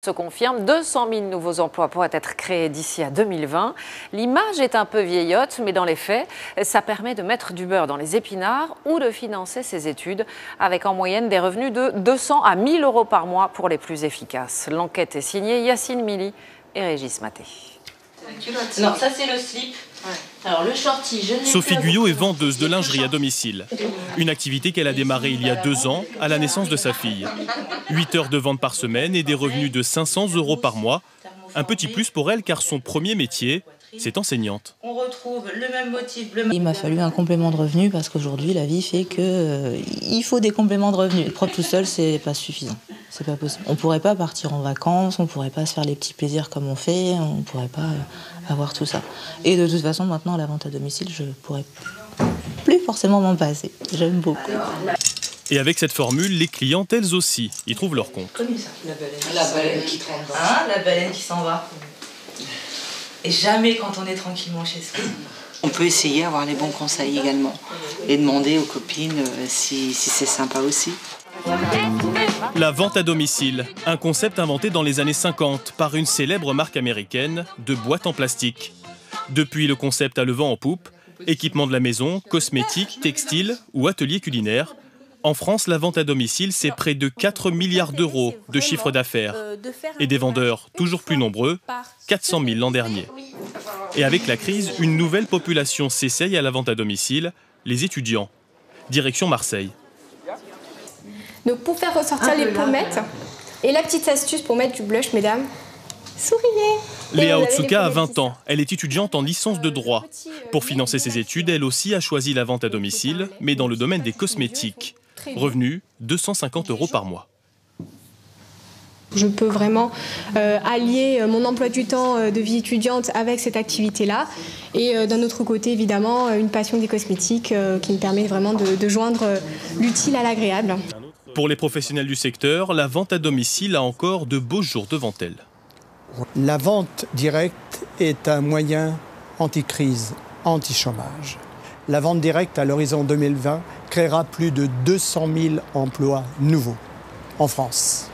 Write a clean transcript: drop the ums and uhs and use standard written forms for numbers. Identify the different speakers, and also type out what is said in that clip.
Speaker 1: se confirme, 200 000 nouveaux emplois pourraient être créés d'ici à 2020. L'image est un peu vieillotte, mais dans les faits, ça permet de mettre du beurre dans les épinards ou de financer ses études, avec en moyenne des revenus de 200 à 1 000 euros par mois pour les plus efficaces. L'enquête est signée Yacine Mili et Régis Maté.
Speaker 2: Non, ça c'est le slip. Ouais. Alors le shorty, je ne l'ai
Speaker 3: Sophie Guyot est vendeuse de lingerie à domicile. Une activité qu'elle a démarrée il y a 2 ans, à la naissance de sa fille. 8 heures de vente par semaine et des revenus de 500 euros par mois. Un petit plus pour elle car son premier métier, c'est enseignante.
Speaker 2: On retrouve le même motif bleu.
Speaker 4: Il m'a fallu un complément de revenu parce qu'aujourd'hui la vie fait qu'il faut des compléments de revenus. Le propre tout seul, c'est pas suffisant. C'est pas possible. On pourrait pas partir en vacances, on pourrait pas se faire les petits plaisirs comme on fait, on pourrait pas avoir tout ça. Et de toute façon, maintenant, la vente à domicile, je pourrais plus forcément m'en passer. J'aime beaucoup.
Speaker 3: Et avec cette formule, les clientes, elles aussi, y trouvent leur compte.
Speaker 2: Connu ça, la baleine qui tremble. Hein, la baleine qui s'en va. Et jamais quand on est tranquillement chez soi.
Speaker 5: On peut essayer d'avoir les bons conseils également et demander aux copines si c'est sympa aussi.
Speaker 3: La vente à domicile, un concept inventé dans les années 50 par une célèbre marque américaine de boîtes en plastique. Depuis, le concept a le vent en poupe, équipement de la maison, cosmétiques, textiles ou ateliers culinaires. En France, la vente à domicile, c'est près de 4 milliards d'euros de chiffre d'affaires. Et des vendeurs toujours plus nombreux, 400 000 l'an dernier. Et avec la crise, une nouvelle population s'essaye à la vente à domicile, les étudiants. Direction Marseille.
Speaker 6: Donc pour faire ressortir les pommettes, et la petite astuce pour mettre du blush, mesdames, souriez.
Speaker 3: Léa Otsuka a 20 ans, elle est étudiante en licence de droit. Pour financer ses études, elle aussi a choisi la vente à domicile, mais dans le domaine des cosmétiques. Revenu, 250 euros par mois.
Speaker 6: Je peux vraiment allier mon emploi du temps de vie étudiante avec cette activité-là. Et d'un autre côté, évidemment, une passion des cosmétiques qui me permet vraiment de joindre l'utile à l'agréable.
Speaker 3: Pour les professionnels du secteur, la vente à domicile a encore de beaux jours devant elle.
Speaker 7: La vente directe est un moyen anti-crise, anti-chômage. La vente directe à l'horizon 2020 créera plus de 200 000 emplois nouveaux en France.